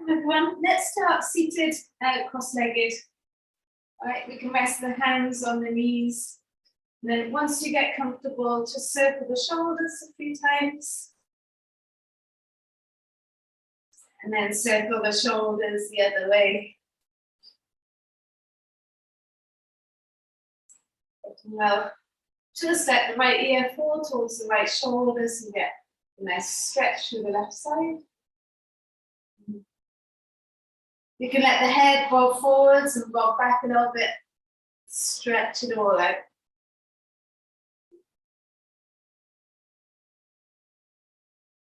Everyone, let's start seated, cross-legged. All right, we can rest the hands on the knees. And then once you get comfortable, just circle the shoulders a few times. And then circle the shoulders the other way. Well, just let the right ear fall towards the right shoulder so you get a nice stretch through the left side. You can let the head bob forwards and bob back a little bit. Stretch it all out.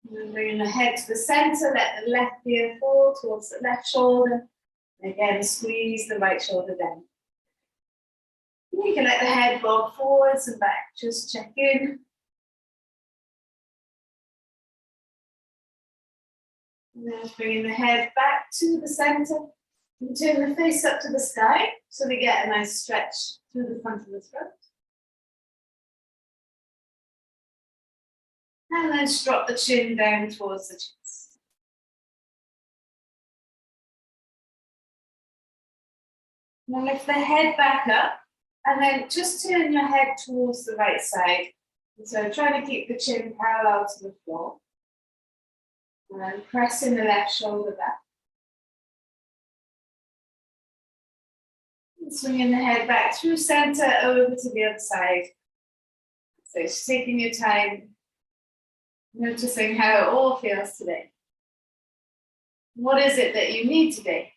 And bring the head to the center, let the left ear fall towards the left shoulder. And again, squeeze the right shoulder down. You can let the head bob forwards and back, just check in. And then bringing the head back to the center. And turn the face up to the sky so we get a nice stretch through the front of the throat. And then just drop the chin down towards the chest. Now lift the head back up and then just turn your head towards the right side. And so try to keep the chin parallel to the floor. And then pressing the left shoulder back. And swinging the head back through center over to the other side. So just taking your time, noticing how it all feels today. What is it that you need today?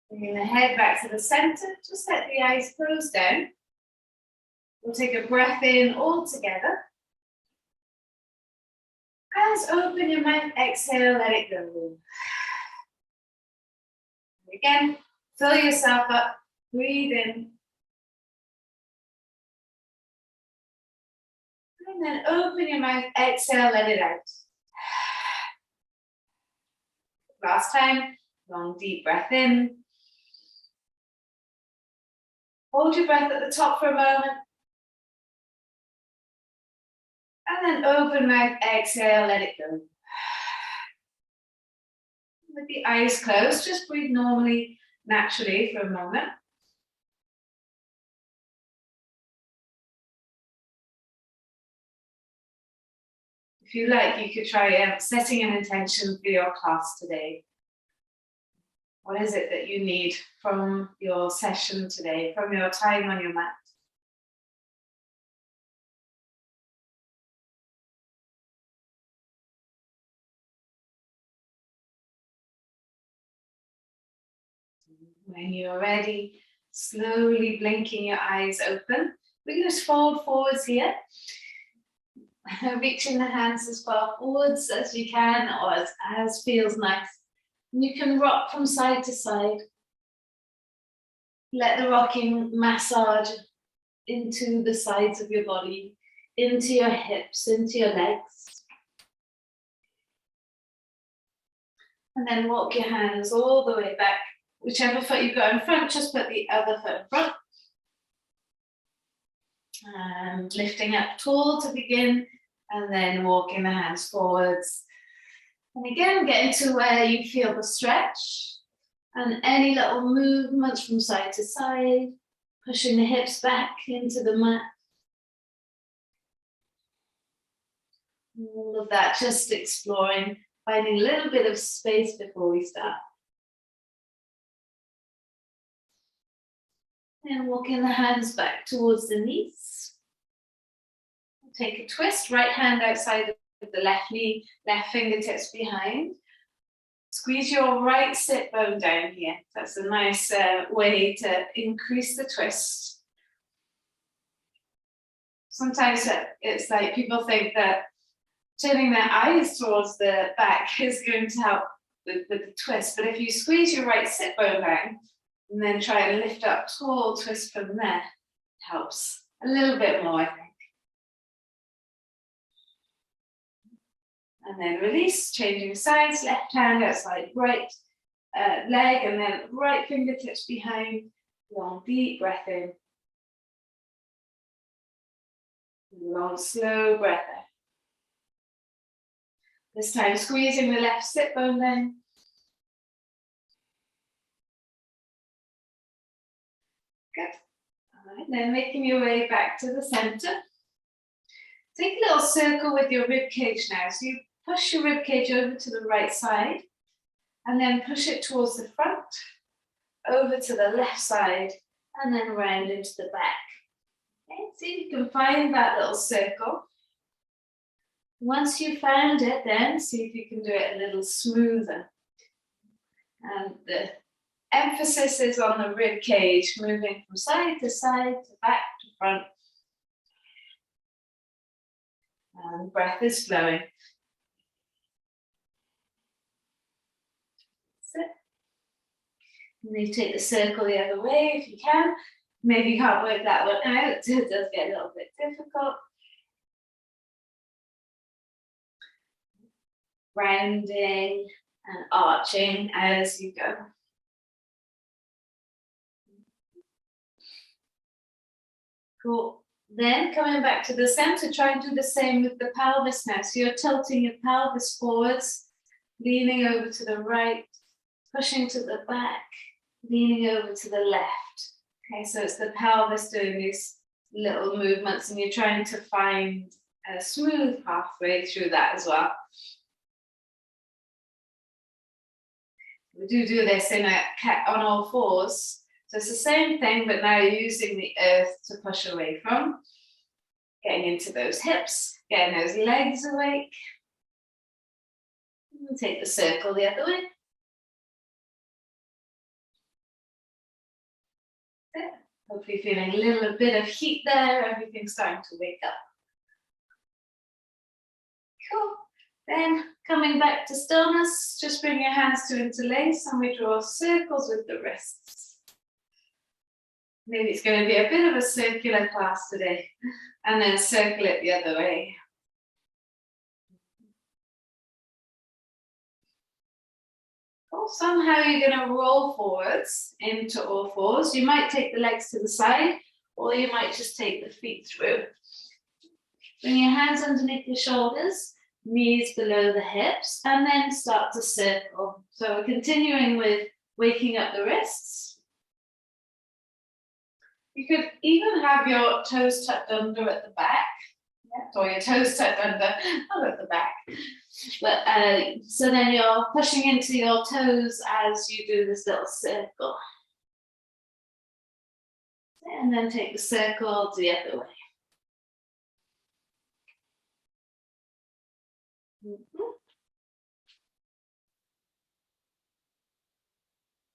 Bringing the head back to the center, just let the eyes close down. We'll take a breath in all together. As open your mouth, exhale, let it go. Again, fill yourself up, breathe in. And then open your mouth, exhale, let it out. Last time, long deep breath in. Hold your breath at the top for a moment. And then open mouth, exhale, let it go. With the eyes closed, just breathe normally, naturally for a moment. If you like, you could try setting an intention for your class today. What is it that you need from your session today, from your time on your mat? When you're ready, slowly blinking your eyes open. We're going to fold forwards here. Reaching the hands as far forwards as you can, or as feels nice. And you can rock from side to side. Let the rocking massage into the sides of your body, into your hips, into your legs. And then walk your hands all the way back. Whichever foot you've got in front, just put the other foot in front. And lifting up tall to begin, and then walking the hands forwards. And again, getting to where you feel the stretch. And any little movements from side to side, pushing the hips back into the mat. All of that, just exploring, finding a little bit of space before we start. And walking the hands back towards the knees. Take a twist, right hand outside of the left knee, left fingertips behind. Squeeze your right sit bone down here. That's a nice way to increase the twist. Sometimes it's like people think that turning their eyes towards the back is going to help with the twist. But if you squeeze your right sit bone down, and then try and lift up tall, twist from there. Helps a little bit more, I think. And then release, changing sides, left hand outside right leg, and then right fingertips behind. Long, deep breath in. Long, slow breath out. This time squeezing the left sit bone down. Good. All right, then making your way back to the center. Take a little circle with your rib cage now. So you push your rib cage over to the right side and then push it towards the front, over to the left side, and then round into the back. Okay, see if you can find that little circle. Once you've found it, then see if you can do it a little smoother. And the emphasis is on the rib cage, moving from side to back to front. And breath is flowing. That's it. And you take the circle the other way if you can. Maybe you can't work that one out, it does get a little bit difficult. Rounding and arching as you go. Cool. Then coming back to the center, try and do the same with the pelvis now. So you're tilting your pelvis forwards, leaning over to the right, pushing to the back, leaning over to the left. Okay, so it's the pelvis doing these little movements and you're trying to find a smooth pathway through that as well. We do this in on all fours. So it's the same thing, but now you're using the earth to push away from. Getting into those hips, getting those legs awake. And take the circle the other way. There. Hopefully feeling a little bit of heat there, everything's starting to wake up. Cool. Then coming back to stillness, just bring your hands to interlace and we draw circles with the wrists. Maybe it's going to be a bit of a circular class today, and then circle it the other way. Cool. Somehow you're going to roll forwards into all fours. You might take the legs to the side, or you might just take the feet through. Bring your hands underneath your shoulders, knees below the hips, and then start to circle. So we're continuing with waking up the wrists. You could even have your toes tucked under at the back, or your toes tucked under, not at the back. But so then you're pushing into your toes as you do this little circle. And then take the circle the other way.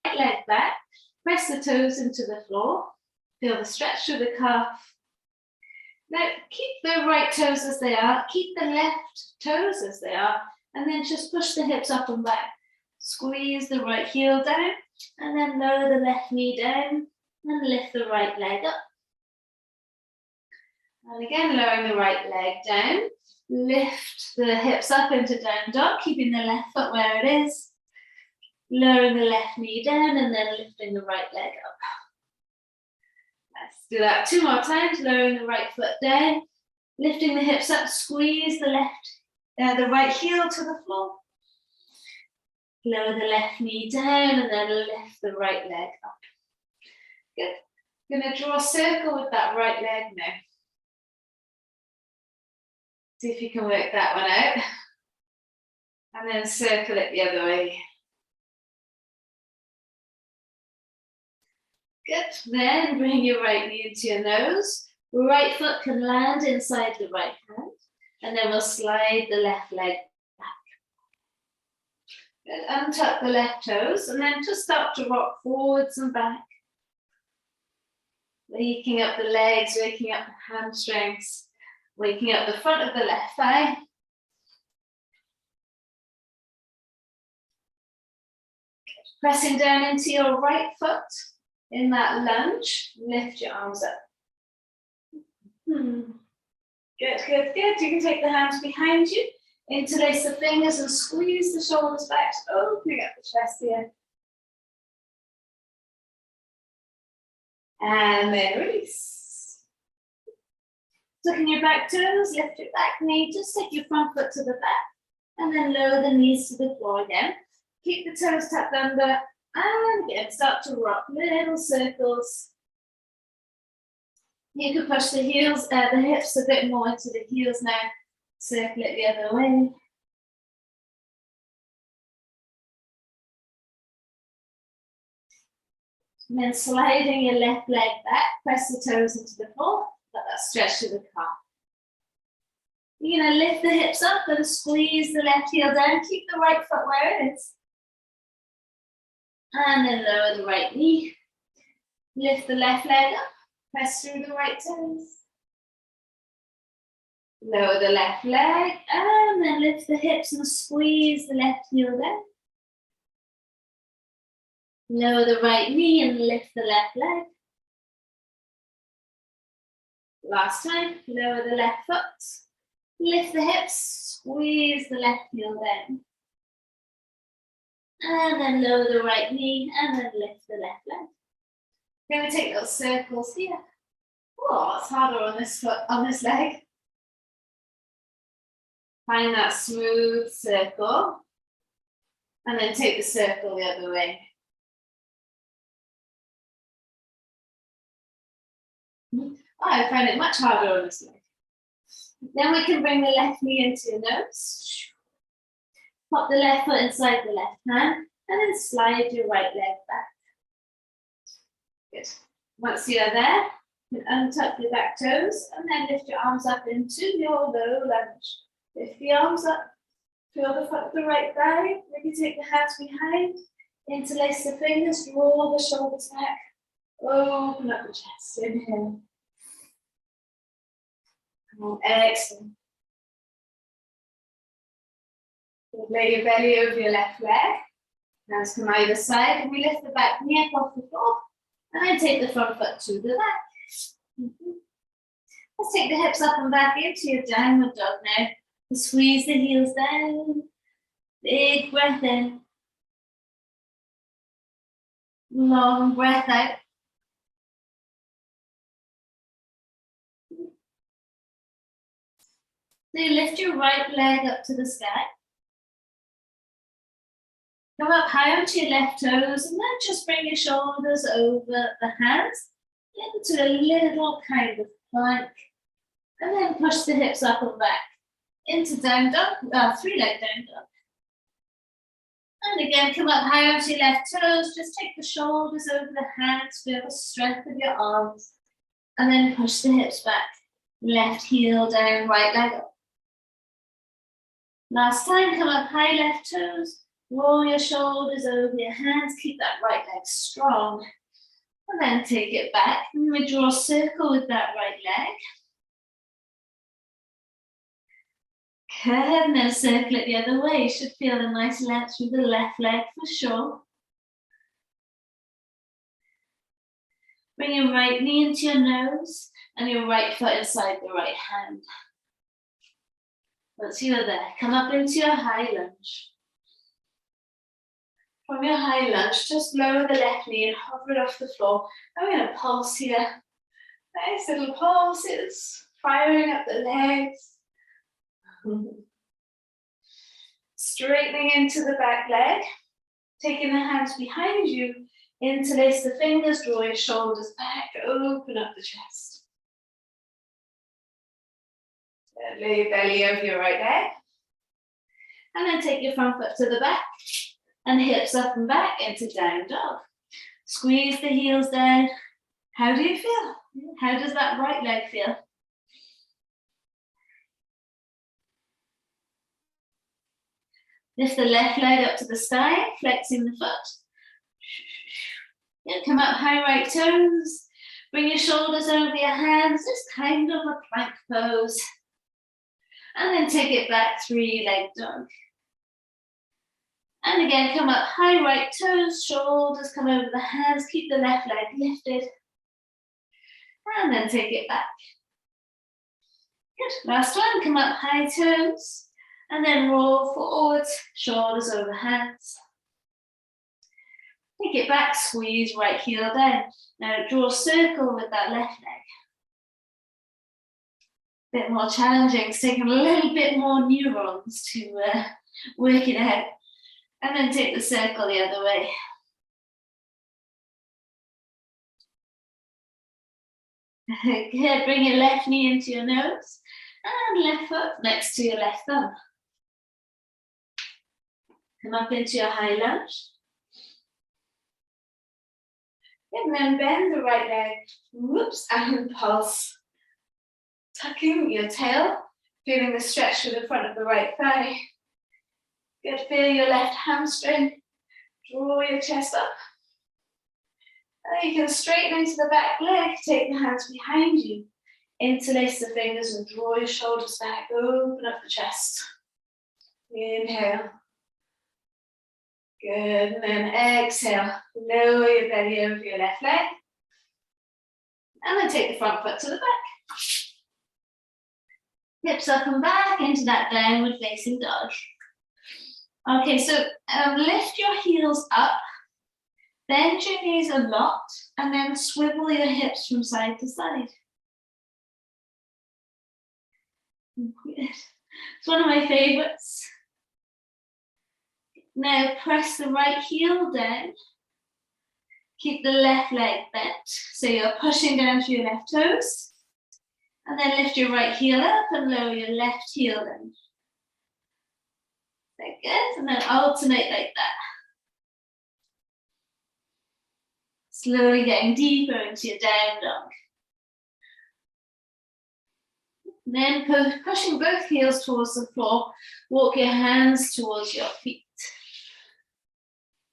Right leg back, press the toes into the floor. Feel the stretch through the calf. Now keep the right toes as they are, keep the left toes as they are, and then just push the hips up and back. Squeeze the right heel down, and then lower the left knee down, and lift the right leg up. And again, lowering the right leg down, lift the hips up into down dog, keeping the left foot where it is, lowering the left knee down, and then lifting the right leg up. Let's do that 2 more times, lowering the right foot down, lifting the hips up, squeeze the right heel to the floor. Lower the left knee down and then lift the right leg up. Good. I'm going to draw a circle with that right leg now. See if you can work that one out. And then circle it the other way. Good. Then bring your right knee into your nose. Right foot can land inside the right hand. And then we'll slide the left leg back. Good. Untuck the left toes and then just start to rock forwards and back. Waking up the legs, waking up the hamstrings, waking up the front of the left thigh. Pressing down into your right foot. In that lunge, lift your arms up. Good, good, good. You can take the hands behind you, interlace the fingers and squeeze the shoulders back, opening up the chest here. And then release. Tucking your back toes, lift your back knee, just take your front foot to the back And then lower the knees to the floor again. Keep the toes tucked under. And again, start to rock little circles. You can push the heels, the hips a bit more into the heels now. Circle it the other way. And then sliding your left leg back, press the toes into the floor, let that stretch to the calf. You're going to lift the hips up and squeeze the left heel down. Keep the right foot where it is. And then lower the right knee. Lift the left leg up. Press through the right toes. Lower the left leg. And then lift the hips and squeeze the left heel down. Lower the right knee and lift the left leg. Last time, lower the left foot. Lift the hips, squeeze the left heel down. And then lower the right knee and then lift the left leg. Then we take little circles here. Oh, it's harder on this foot, on this leg. Find that smooth circle. And then take the circle the other way. Oh, I find it much harder on this leg. Then we can bring the left knee into your nose. Pop the left foot inside the left hand, and then slide your right leg back. Good. Once you're there, you can untuck your back toes, and then lift your arms up into your low lunge. Lift the arms up, feel the foot of the right thigh. Maybe take the hands behind, interlace the fingers, draw the shoulders back. Open up the chest, inhale. Excellent. Lay your belly over your left leg. Hands come either side, and we lift the back knee up off the floor, and then take the front foot to the back. Let's take the hips up and back into your downward dog now. Squeeze the heels down. Big breath in. Long breath out. So you lift your right leg up to the sky. Come up high onto your left toes and then just bring your shoulders over the hands into a little kind of plank. And then push the hips up and back into down dog, three-leg down dog. And again, come up high onto your left toes. Just take the shoulders over the hands, feel the strength of your arms. And then push the hips back. Left heel down, right leg up. Last time, come up high left toes, roll your shoulders over your hands, keep that right leg strong. And then take it back, and we draw a circle with that right leg. Good, and then circle it the other way. You should feel a nice length through the left leg for sure. Bring your right knee into your nose, and your right foot inside the right hand. Once you're there, come up into your high lunge. From your high lunge, just lower the left knee and hover it off the floor. And we're going to pulse here. Nice little pulses, firing up the legs. Straightening into the back leg. Taking the hands behind you, interlace the fingers, draw your shoulders back, open up the chest. Lay your belly over your right leg. And then take your front foot to the back. And hips up and back into down dog. Squeeze the heels down. How do you feel? How does that right leg feel? Lift the left leg up to the sky, flexing the foot. Yeah, come up high right toes. Bring your shoulders over your hands. Just kind of a plank pose. And then take it back, three-leg dog. And again, come up high right toes, shoulders come over the hands, keep the left leg lifted. And then take it back. Good, last one, come up high toes. And then roll forwards, shoulders over hands. Take it back, squeeze right heel down. Now draw a circle with that left leg. Bit more challenging, it's taking a little bit more neurons to Work it out. And then take the circle the other way. Good, bring your left knee into your nose and left foot next to your left thumb. Come up into your high lunge. And then bend the right leg, whoops, and pulse. Tucking your tail, feeling the stretch through the front of the right thigh. Good, feel your left hamstring. Draw your chest up. And you can straighten into the back leg, take the hands behind you. Interlace the fingers and draw your shoulders back, open up the chest. Inhale. Good, and then exhale. Lower your belly over your left leg. And then take the front foot to the back. Hips up and back into that downward facing dog. Okay, so lift your heels up. Bend your knees a lot and then swivel your hips from side to side. It's one of my favorites. Now press the right heel down. Keep the left leg bent. So you're pushing down through your left toes. And then lift your right heel up and lower your left heel in. Very good. And then alternate like that. Slowly getting deeper into your down dog. Then pushing both heels towards the floor, walk your hands towards your feet.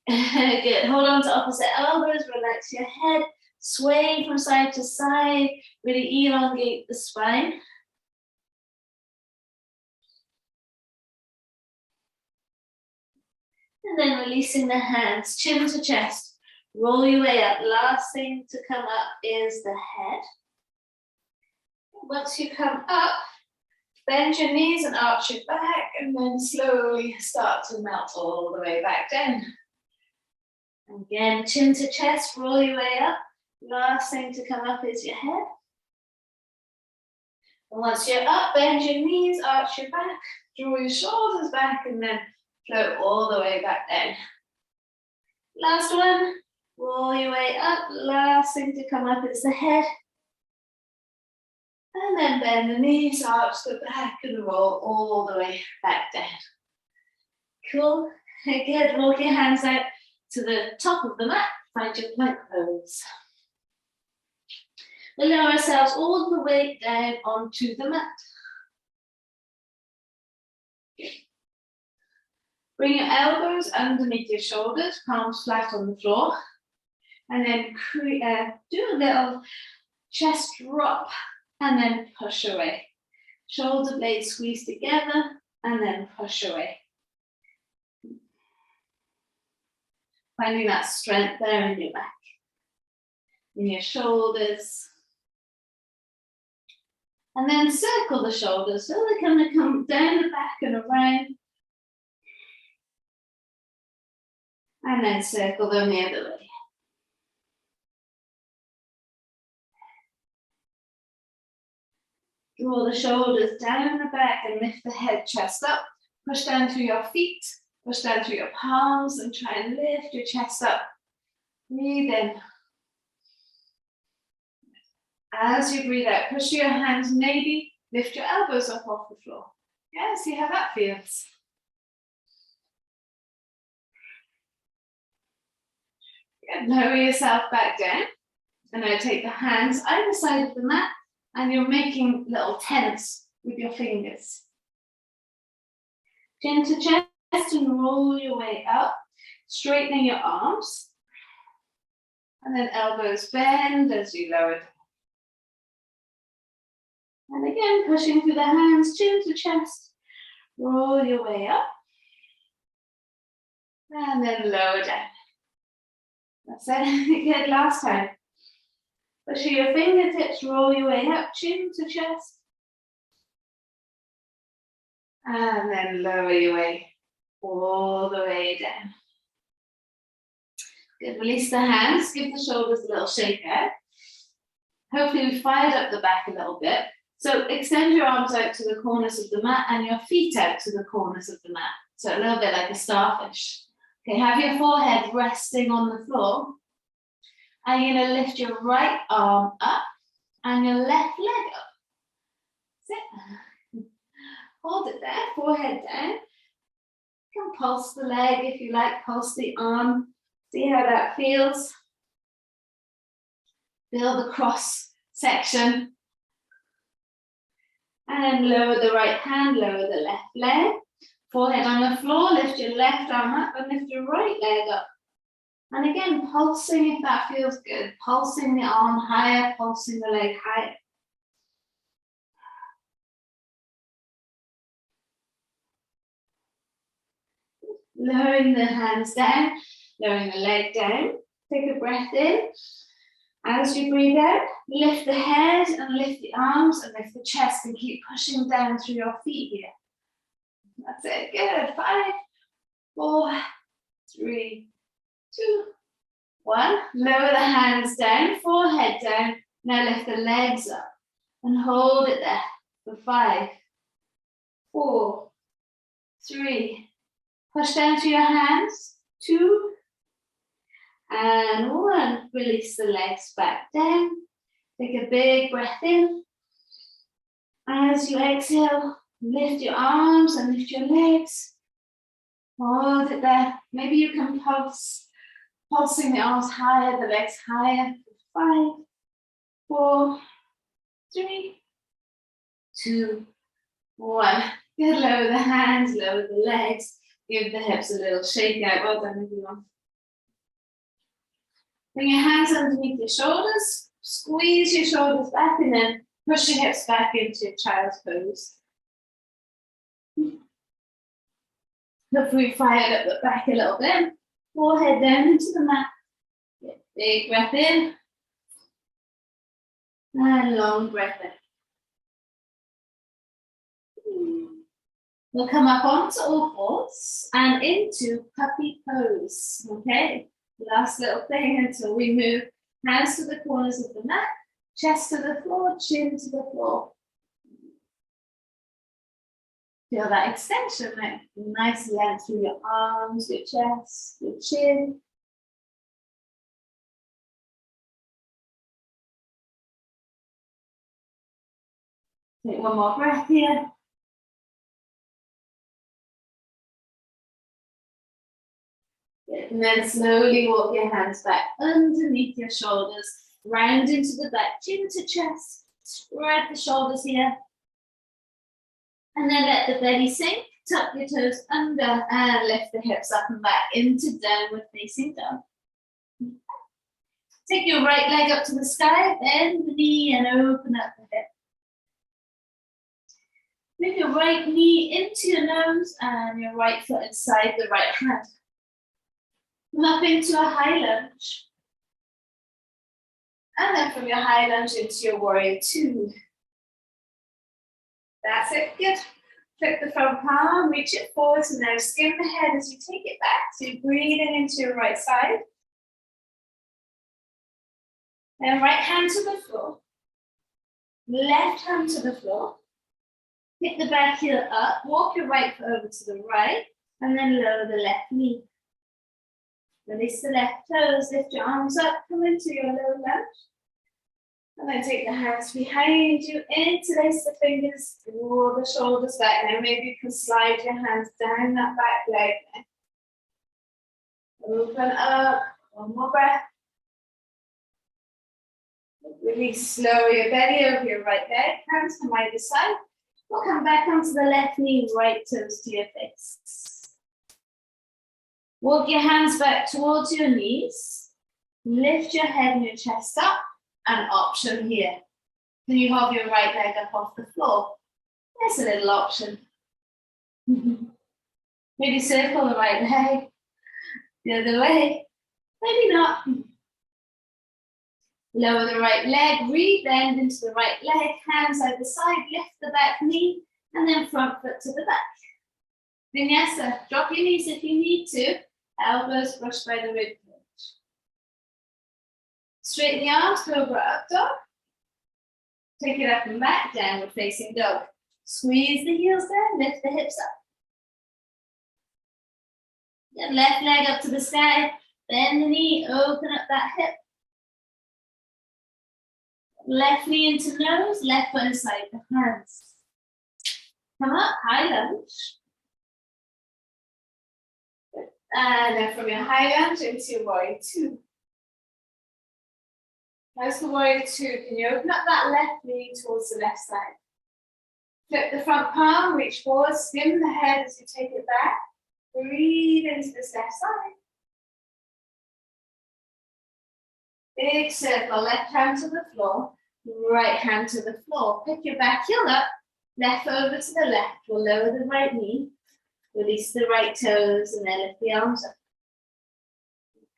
Good, hold on to opposite elbows, relax your head, sway from side to side, really elongate the spine. And then releasing the hands, chin to chest. Roll your way up. Last thing to come up is the head. Once you come up, bend your knees and arch your back, and then slowly start to melt all the way back down. Again, chin to chest, roll your way up. Last thing to come up is your head. And once you're up, bend your knees, arch your back, draw your shoulders back, and then float all the way back down. Last one. Roll your way up, last thing to come up is the head. And then bend the knees, arch the back and roll all the way back down. Cool. Good, walk your hands out to the top of the mat, find your plank pose. We'll lower ourselves all the way down onto the mat. Bring your elbows underneath your shoulders, palms flat on the floor. And then do a little chest drop and then push away. Shoulder blades squeeze together and then push away. Finding that strength there in your back, in your shoulders. And then circle the shoulders so they're going to come down the back and around. And then circle them the other way. Draw the shoulders down the back and lift the head, chest up. Push down through your feet, push down through your palms and try and lift your chest up. Breathe in. As you breathe out, push your hands, maybe lift your elbows up off the floor. Yeah, see how that feels. Good. Lower yourself back down. And now take the hands either side of the mat. And you're making little tents with your fingers. Chin to chest and roll your way up, straightening your arms. And then elbows bend as you lower down. And again, pushing through the hands, chin to chest. Roll your way up. And then lower down. That's it. Good, last time. Push your fingertips, roll your way up, chin to chest. And then lower your way all the way down. Good, release the hands, give the shoulders a little shake out. Hopefully we fired up the back a little bit. So extend your arms out to the corners of the mat and your feet out to the corners of the mat. So a little bit like a starfish. Okay, have your forehead resting on the floor. And you're going to lift your right arm up and your left leg up. Sit. Hold it there, forehead down. You can pulse the leg if you like, pulse the arm. See how that feels. Feel the cross section. And lower the right hand, lower the left leg. Forehead on the floor, lift your left arm up and lift your right leg up. And again, pulsing if that feels good. Pulsing the arm higher, pulsing the leg higher. Lowering the hands down, lowering the leg down. Take a breath in. As you breathe out, lift the head and lift the arms and lift the chest and keep pushing down through your feet here. That's it, good. 5, 4, 3, 2, 1. Lower the hands down, forehead down. Now lift the legs up and hold it there for 5, 4, 3. Push down to your hands, 2, and 1. Release the legs back down. Take a big breath in. As you exhale, lift your arms and lift your legs. Hold it there. Maybe you can pulsing the arms higher, the legs higher. 5, 4, 3, 2, 1. Good. Lower the hands, lower the legs. Give the hips a little shake out. Well done, everyone. Bring your hands underneath your shoulders. Squeeze your shoulders back and then push your hips back into child's pose. Hopefully fired up the back a little bit. Forehead down into the mat. Get big breath in. And long breath in. We'll come up onto all fours and into puppy pose. Okay, last little thing until we move. Hands to the corners of the mat, chest to the floor, chin to the floor. Feel that extension, right? Nice length through your arms, your chest, your chin. Take one more breath here. And then slowly walk your hands back underneath your shoulders, round into the back, chin to chest. Spread the shoulders here. And then let the belly sink, tuck your toes under and lift the hips up and back into downward facing dog. Take your right leg up to the sky, bend the knee and open up the hip. Move your right knee into your nose and your right foot inside the right hand. Come up into a high lunge. And then from your high lunge into your warrior 2. That's it, good. Flip the front palm, reach it forward, and now skim the head as you take it back. So you're breathing into your right side. Then right hand to the floor. Left hand to the floor. Pick the back heel up, walk your right foot over to the right, and then lower the left knee. Release the left toes, lift your arms up, come into your low lunge. And then take the hands behind you, interlace the fingers, draw the shoulders back. Now maybe you can slide your hands down that back leg. Open up, one more breath. Release, lower your belly over your right leg, hands from either side. We'll come back onto the left knee, right toes to your face. Walk your hands back towards your knees. Lift your head and your chest up. An option here. Can you hold your right leg up off the floor? There's a little option. Maybe circle the right leg the other way. Maybe not. Lower the right leg, re-bend into the right leg, hands either side, lift the back knee, and then front foot to the back. Vinyasa, drop your knees if you need to. Elbows brush by the rib cage. Straighten the arms, cobra up dog. Take it up and back, downward facing dog. Squeeze the heels down, lift the hips up. Good. Left leg up to the sky. Bend the knee, open up that hip. Left knee into nose, left foot inside the hands. Come up, high lunge. Good. And then from your high lunge into your warrior two. How's the warrior two? Can you open up that left knee towards the left side? Flip the front palm, reach forward, skim the head as you take it back. Breathe into this left side. Big circle, left hand to the floor, right hand to the floor. Pick your back heel up, left over to the left. We'll lower the right knee, release the right toes, and then lift the arms up.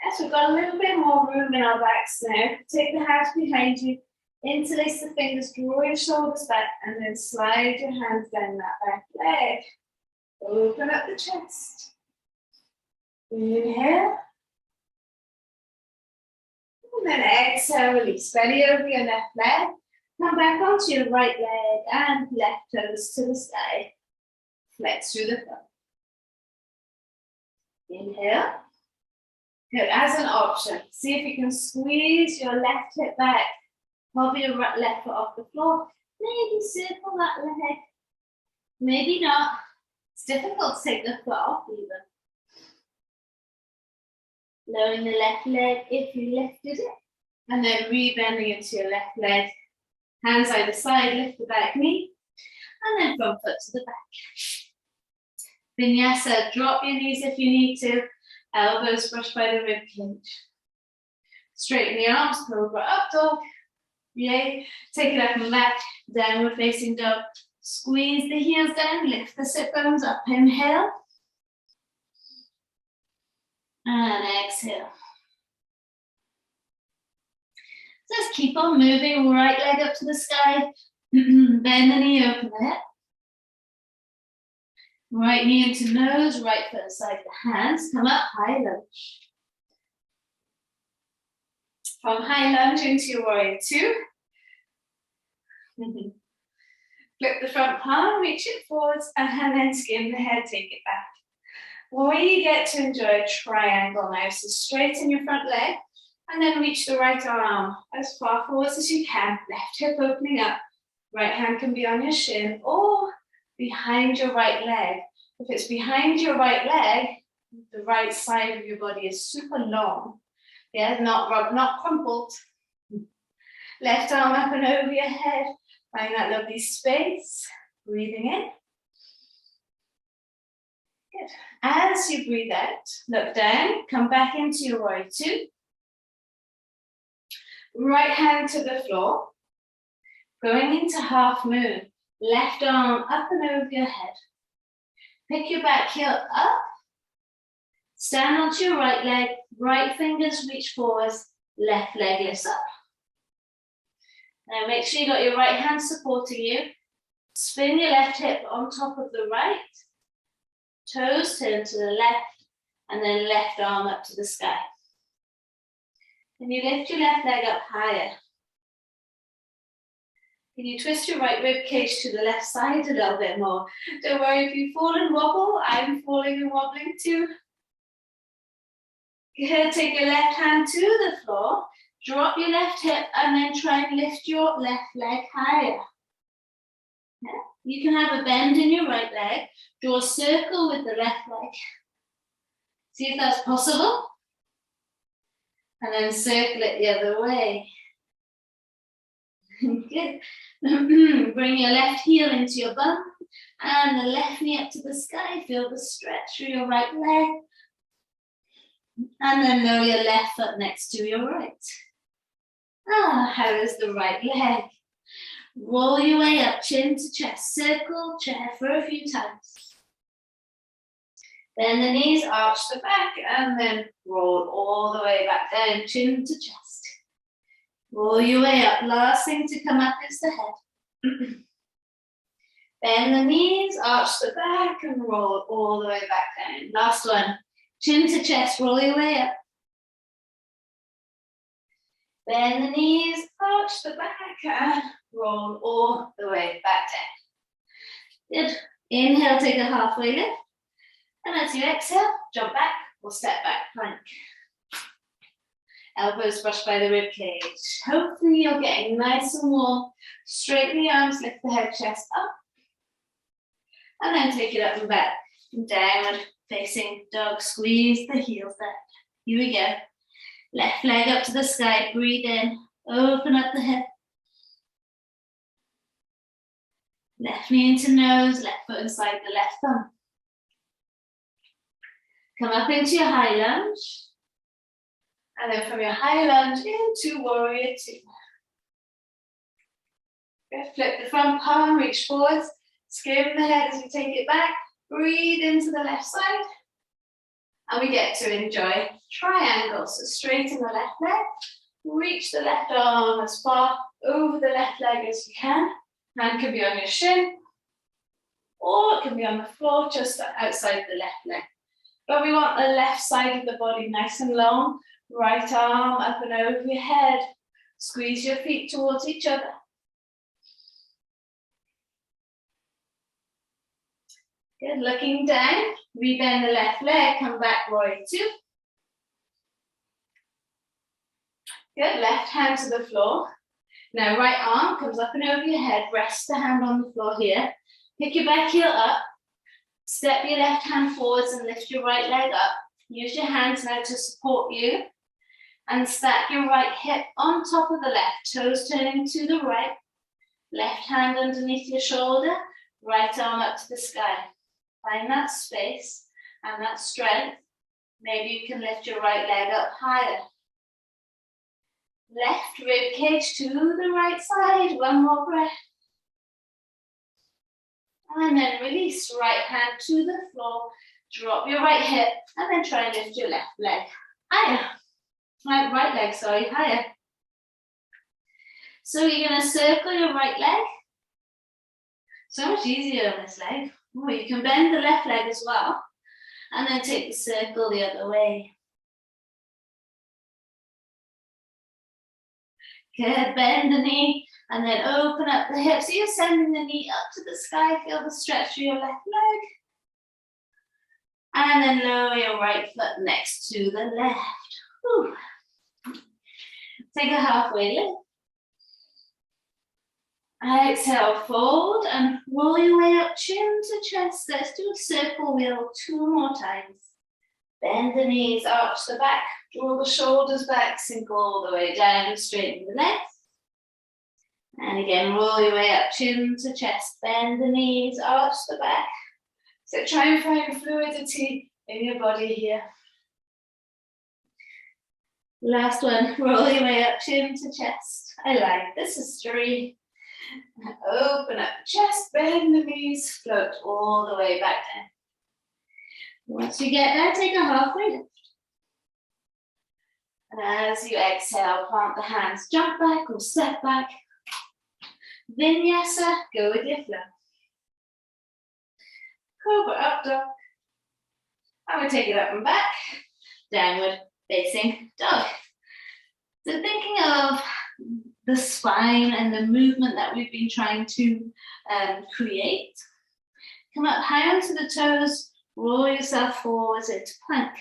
Yes, we've got a little bit more room in our backs now. Take the hands behind you, interlace the fingers, draw your shoulders back, and then slide your hands down that back leg. Open up the chest. Inhale. And then exhale, release. Belly over your left leg. Come back onto your right leg and left toes to the sky. Flex through the front. Inhale. Good. As an option, see if you can squeeze your left hip back. Hover your left foot off the floor. Maybe circle that leg. Maybe not. It's difficult to take the foot off even. Lowering the left leg if you lifted it. And then rebending into your left leg. Hands either side, lift the back knee. And then front foot to the back. Vinyasa, drop your knees if you need to. Elbows brushed by the rib cage. Straighten the arms, cobra up dog. Yay. Take it up and back. Downward facing dog. Squeeze the heels down, lift the sit bones up. Inhale. And exhale. Just keep on moving, right leg up to the sky. Bend the knee, open the hip. Right knee into nose, right foot inside the hands. Come up, high lunge. From high lunge into your warrior two. Flip the front palm, reach it forwards, and then skim the head, take it back. We get to enjoy a triangle now. So straighten your front leg, and then reach the right arm as far forwards as you can. Left hip opening up. Right hand can be on your shin or behind your right leg. If it's behind your right leg, the right side of your body is super long. Yeah, not crumpled. Left arm up and over your head. Find that lovely space. Breathing in. Good. As you breathe out, look down, come back into your warrior two. Right hand to the floor. Going into half moon. Left arm up and over your head. Pick your back heel up. Stand onto your right leg. Right fingers reach forwards. Left leg lifts up. Now make sure you got your right hand supporting you. Spin your left hip on top of the right. Toes turn to the left. And then left arm up to the sky. Can you lift your left leg up higher? Can you twist your right rib cage to the left side a little bit more? Don't worry if you fall and wobble, I'm falling and wobbling too. Good, take your left hand to the floor, drop your left hip, and then try and lift your left leg higher. Yeah. You can have a bend in your right leg, draw a circle with the left leg. See if that's possible. And then circle it the other way. Good. Bring your left heel into your bum and the left knee up to the sky. Feel the stretch through your right leg. And then lower your left foot next to your right. How is the right leg? Roll your way up, chin to chest. Circle chair for a few times. Bend the knees, arch the back, and then roll all the way back down, chin to chest. Roll your way up. Last thing to come up is the head. Bend the knees, arch the back, and roll all the way back down. Last one. Chin to chest, roll your way up. Bend the knees, arch the back, and roll all the way back down. Good. Inhale, take a halfway lift. And as you exhale, jump back or step back plank. Elbows brushed by the rib cage. Hopefully you're getting nice and warm. Straighten the arms, lift the head, chest up. And then take it up and back. Downward facing dog. Squeeze the heels down. Here we go. Left leg up to the sky. Breathe in. Open up the hip. Left knee into nose. Left foot inside the left thumb. Come up into your high lunge. And then from your high lunge into warrior two. Good. Flip the front palm, reach forwards. Skim the head as we take it back. Breathe into the left side. And we get to enjoy triangles. So straighten the left leg. Reach the left arm as far over the left leg as you can. Hand can be on your shin. Or it can be on the floor just outside the left leg. But we want the left side of the body nice and long. Right arm up and over your head. Squeeze your feet towards each other. Good, looking down. Rebend the left leg, come back, warrior two. Good, left hand to the floor. Now right arm comes up and over your head. Rest the hand on the floor here. Pick your back heel up. Step your left hand forwards and lift your right leg up. Use your hands now to support you. And stack your right hip on top of the left. Toes turning to the right. Left hand underneath your shoulder. Right arm up to the sky. Find that space and that strength. Maybe you can lift your right leg up higher. Left rib cage to the right side. One more breath. And then release. Right hand to the floor. Drop your right hip and then try and lift your left leg higher. Right leg, sorry, higher. So you're going to circle your right leg. So much easier on this leg. Oh, you can bend the left leg as well. And then take the circle the other way. Good, bend the knee and then open up the hip. So you're sending the knee up to the sky. Feel the stretch through your left leg. And then lower your right foot next to the left. Whew. Take a halfway lift. Exhale, fold and roll your way up, chin to chest. Let's do a circle wheel 2 more times. Bend the knees, arch the back, draw the shoulders back, sink all the way down and straighten the legs. And again, roll your way up, chin to chest. Bend the knees, arch the back. So try and find fluidity in your body here. Last one, roll your way up, chin to chest. I like this is 3. Open up the chest, bend the knees, float all the way back down. Once you get there, take a halfway lift. And as you exhale, plant the hands, jump back or step back. Vinyasa, go with your flow. Cobra up dog. I'm going to take it up and back. Downward facing dog. So thinking of the spine and the movement that we've been trying to create. Come up high onto the toes, roll yourself forwards into plank.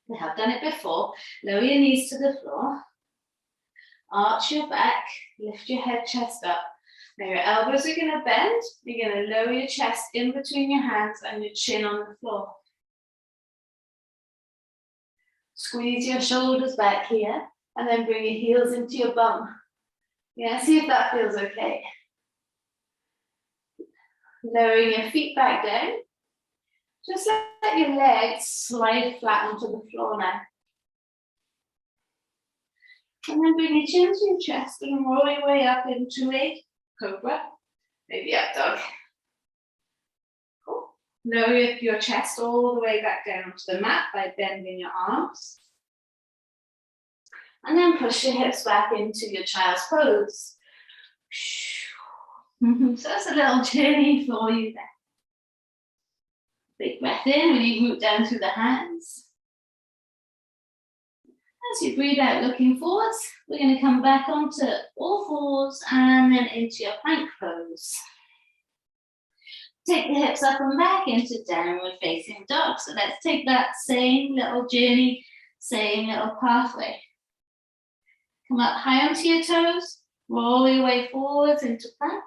We have done it before. Lower your knees to the floor. Arch your back, lift your head, chest up. Now your elbows are going to bend. You're going to lower your chest in between your hands and your chin on the floor. Squeeze your shoulders back here and then bring your heels into your bum. Yeah, see if that feels okay. Lowering your feet back down. Just let your legs slide flat onto the floor now. And then bring your chin to your chest and roll your way up into a cobra, maybe up dog. Cool. Lower your chest all the way back down onto the mat by bending your arms. And then push your hips back into your child's pose. So that's a little journey for you there. Big breath in, really root down through the hands. As you breathe out, looking forwards, we're going to come back onto all fours and then into your plank pose. Take the hips up and back into downward facing dog. So let's take that same little journey, same little pathway. Come up high onto your toes, roll your way forwards into plank.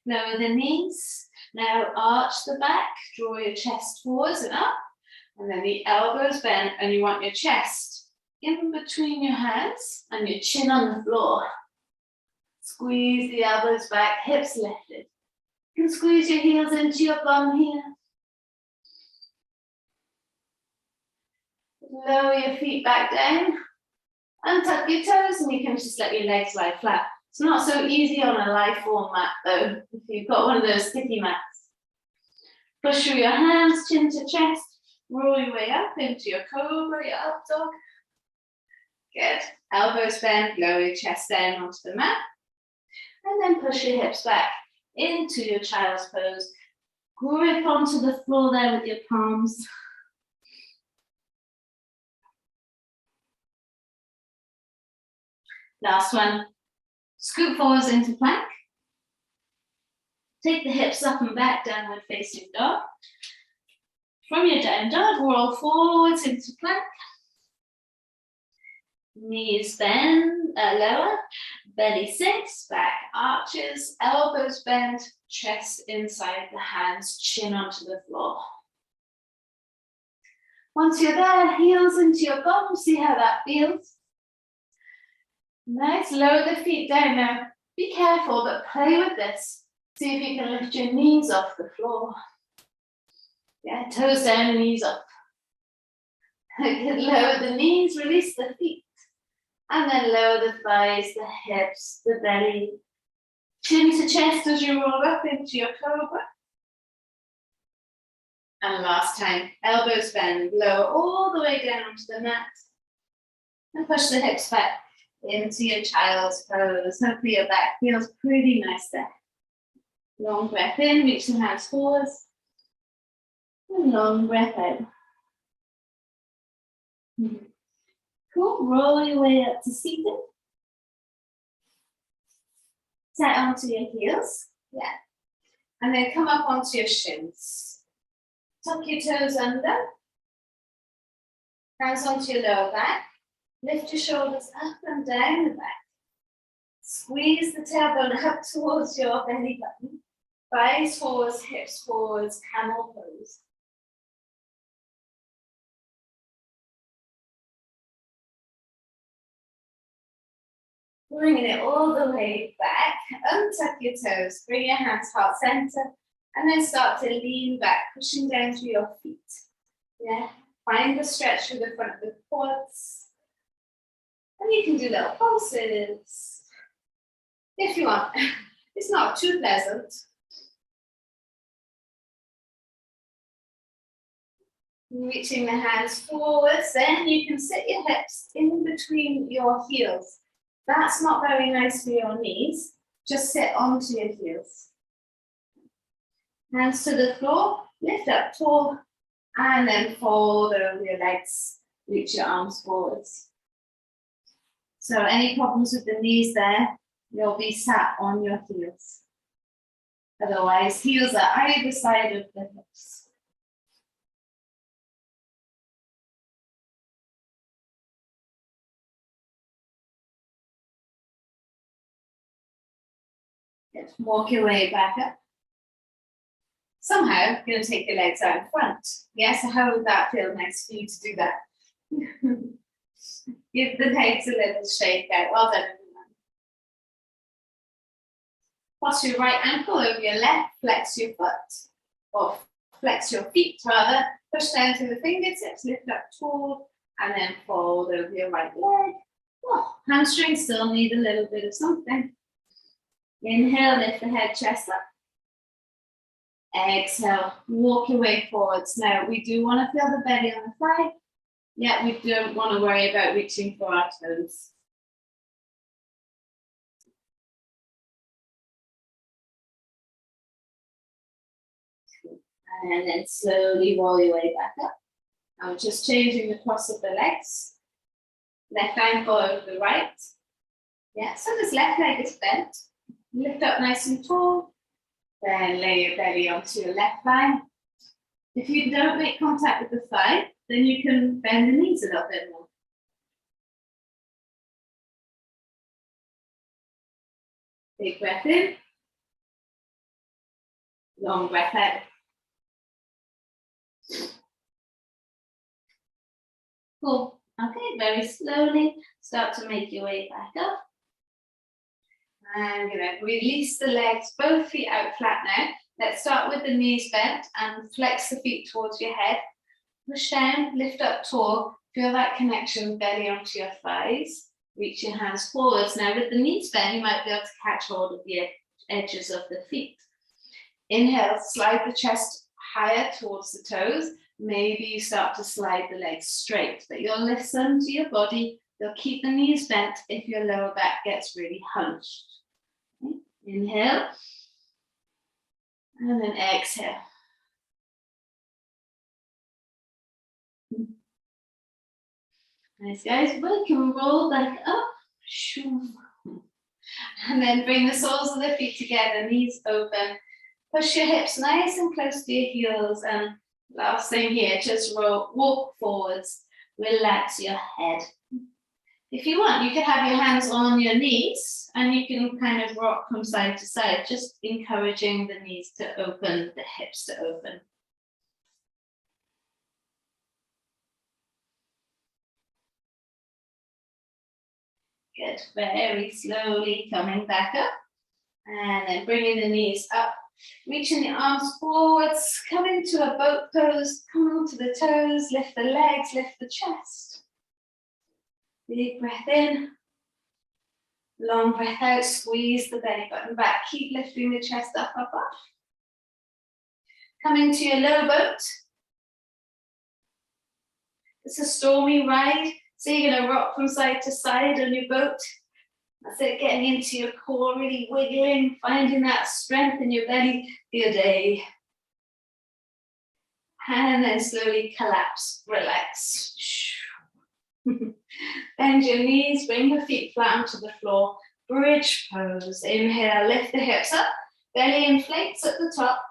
Lower the knees. Now arch the back, draw your chest forwards and up, and then the elbows bend, and you want your chest in between your hands and your chin on the floor. Squeeze the elbows back, hips lifted. You can squeeze your heels into your bum here. Lower your feet back down. Untuck your toes, and you can just let your legs lie flat. It's not so easy on a lie form mat though, if you've got one of those sticky mats. Push through your hands, chin to chest, roll your way up into your cobra, your up dog. Good. Elbows bend, lower your chest down onto the mat. And then push your hips back into your child's pose. Grip onto the floor there with your palms. Last one. Scoot forwards into plank. Take the hips up and back, downward facing dog. From your down dog, roll forwards into plank. Knees bend, lower, belly sinks, back arches, elbows bend, chest inside the hands, chin onto the floor. Once you're there, heels into your bum, see how that feels. Nice, lower the feet down now. Be careful, but play with this. See if you can lift your knees off the floor. Yeah, toes down, knees up. Lower the knees, release the feet. And then lower the thighs, the hips, the belly. Chin to chest as you roll up into your cobra. And last time, elbows bend, lower all the way down onto the mat. And push the hips back into your child's pose. Hopefully your back feels pretty nice there. Long breath in, reach the hands forwards. And long breath out. Cool, roll your way up to seated. Set onto your heels, yeah. And then come up onto your shins. Tuck your toes under. Hands onto your lower back. Lift your shoulders up and down the back. Squeeze the tailbone up towards your belly button. Thighs forwards, hips forwards, camel pose. Bringing it all the way back, untuck your toes, bring your hands heart center, and then start to lean back, pushing down through your feet. Yeah, find the stretch through the front of the quads. And you can do little pulses if you want. It's not too pleasant. Reaching the hands forwards, then you can sit your hips in between your heels. That's not very nice for your knees. Just sit onto your heels. Hands to the floor, lift up tall, and then fold over your legs. Reach your arms forwards. So any problems with the knees there, you'll be sat on your heels. Otherwise, heels are either side of the hips. Good. Walk your way back up. Somehow, you're going to take your legs out in front. Yes, so how would that feel nice for you to do that? Give the legs a little shake out. Well done, everyone. Cross your right ankle over your left, flex your foot, or flex your feet rather. Push down to the fingertips, lift up tall, and then fold over your right leg. Oh, hamstrings still need a little bit of something. Inhale, lift the head, chest up. Exhale, walk your way forwards. Now, we do want to feel the belly on the thigh. Yeah, we don't want to worry about reaching for our toes. And then slowly roll your way back up. I'm just changing the cross of the legs. Left ankle over the right. Yeah, so this left leg is bent. Lift up nice and tall. Then lay your belly onto your left thigh. If you don't make contact with the thigh, then you can bend the knees a little bit more. Big breath in. Long breath out. Cool. Okay, very slowly start to make your way back up. I'm going to release the legs, both feet out flat now. Let's start with the knees bent and flex the feet towards your head. Push down, lift up tall. Feel that connection, belly onto your thighs. Reach your hands forwards. Now with the knees bent, you might be able to catch hold of the edges of the feet. Inhale, slide the chest higher towards the toes. Maybe you start to slide the legs straight, but you'll listen to your body. You'll keep the knees bent if your lower back gets really hunched. Okay. Inhale, and then exhale. Nice, guys. We can roll back up. And then bring the soles of the feet together, knees open. Push your hips nice and close to your heels. And last thing here, just walk forwards. Relax your head. If you want, you can have your hands on your knees and you can kind of rock from side to side, just encouraging the knees to open, the hips to open. Good, very slowly coming back up and then bringing the knees up, reaching the arms forwards, coming to a boat pose, come onto the toes, lift the legs, lift the chest. Big breath in, long breath out, squeeze the belly button back, keep lifting the chest up, up, up. Coming to your low boat. It's a stormy ride. So you're going to rock from side to side on your boat. That's it, getting into your core, really wiggling, finding that strength in your belly for your day. And then slowly collapse, relax. Bend your knees, bring your feet flat onto the floor. Bridge pose. Inhale, lift the hips up. Belly inflates at the top.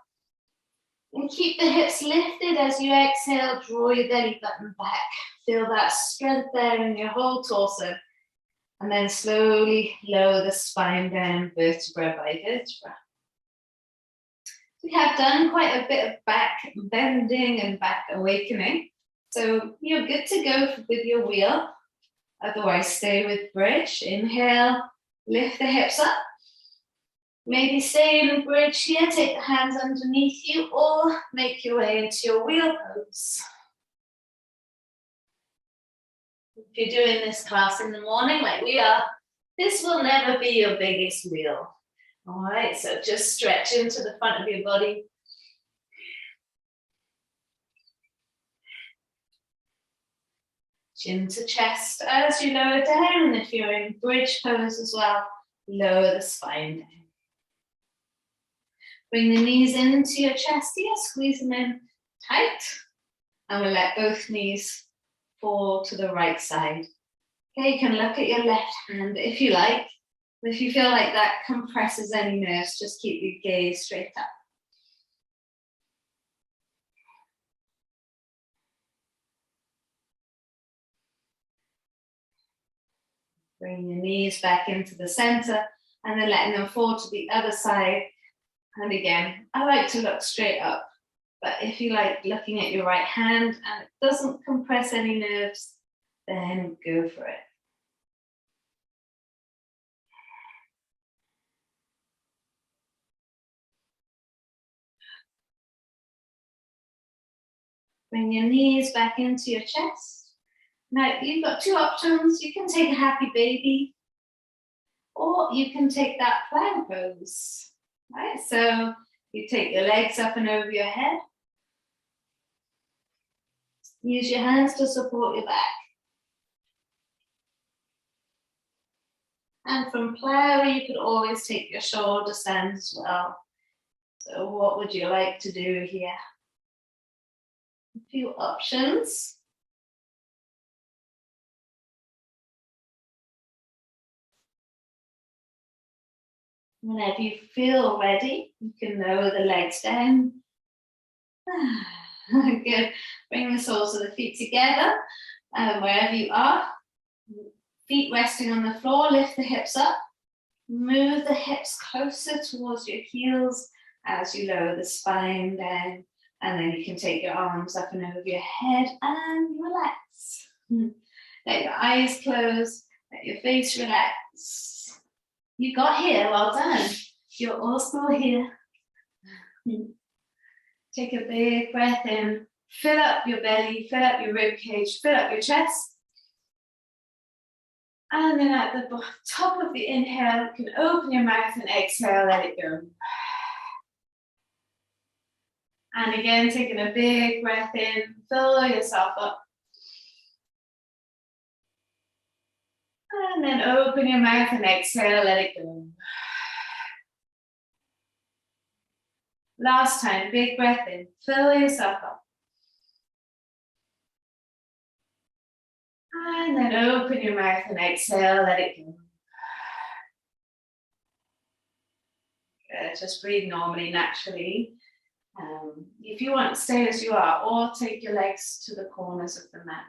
And keep the hips lifted as you exhale, draw your belly button back. Feel that strength there in your whole torso. And then slowly lower the spine down, vertebra by vertebra. We have done quite a bit of back bending and back awakening. So you're good to go with your wheel. Otherwise, stay with bridge. Inhale, lift the hips up. Maybe stay in bridge here, take the hands underneath you, or make your way into your wheel pose. If you're doing this class in the morning like we are, this will never be your biggest wheel. All right, so just stretch into the front of your body. Chin to chest as you lower down. If you're in bridge pose as well, lower the spine down. Bring the knees into your chest here, squeeze them in tight. And we'll let both knees fall to the right side. Okay, you can look at your left hand if you like. If you feel like that compresses any nerves, just keep your gaze straight up. Bring your knees back into the center and then letting them fall to the other side. And again, I like to look straight up, but if you like looking at your right hand and it doesn't compress any nerves, then go for it. Bring your knees back into your chest. Now, you've got two options. You can take a happy baby, or you can take that plow pose. Right, so you take your legs up and over your head. Use your hands to support your back. And from plow, you could always take your shoulder stand as well. So what would you like to do here? A few options. Whenever you feel ready, you can lower the legs down. Good. Bring the soles of the feet together, wherever you are. Feet resting on the floor, lift the hips up. Move the hips closer towards your heels as you lower the spine down. And then you can take your arms up and over your head and relax. Let your eyes close, let your face relax. You got here, well done. You're all still here. Take a big breath in, fill up your belly, fill up your rib cage, fill up your chest. And then at the top of the inhale, you can open your mouth and exhale, let it go. And again, taking a big breath in, fill yourself up. And then open your mouth and exhale, let it go. Last time, big breath in, fill yourself up. And then open your mouth and exhale, let it go. Good, just breathe normally, naturally. If you want, stay as you are, or take your legs to the corners of the mat.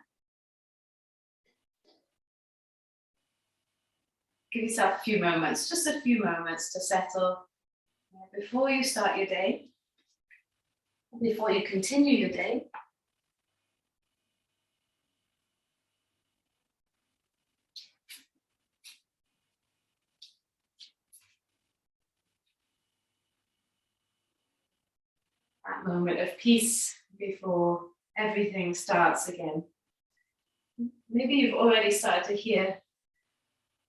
Give yourself a few moments, just a few moments to settle before you start your day, before you continue your day. That moment of peace before everything starts again. Maybe you've already started to hear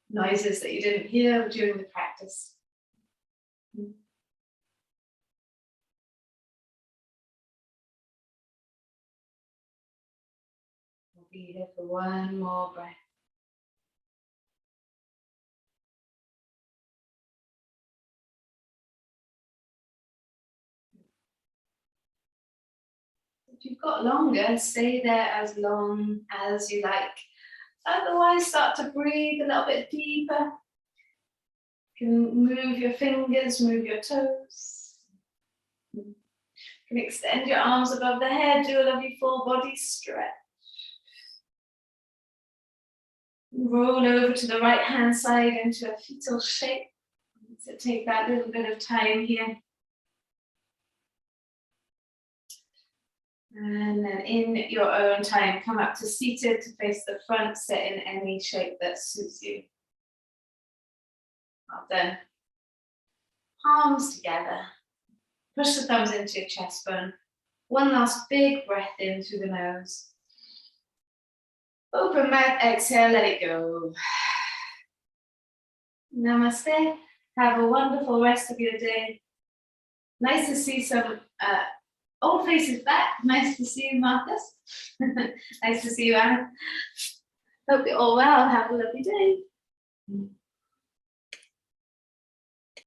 noises that you didn't hear during the practice. We'll be here for one more breath. If you've got longer, stay there as long as you like. Otherwise, start to breathe a little bit deeper. You can move your fingers, move your toes. You can extend your arms above the head, do a lovely full body stretch. Roll over to the right hand side into a fetal shape. So take that little bit of time here. And then in your own time, come up to seated to face the front, sit in any shape that suits you. Well done. Palms together. Push the thumbs into your chest bone. One last big breath in through the nose. Open mouth, exhale, let it go. Namaste. Have a wonderful rest of your day. Nice to see some old faces back. Nice to see you, Marcus. Nice to see you, Anna. Hope you're all well. Have a lovely day.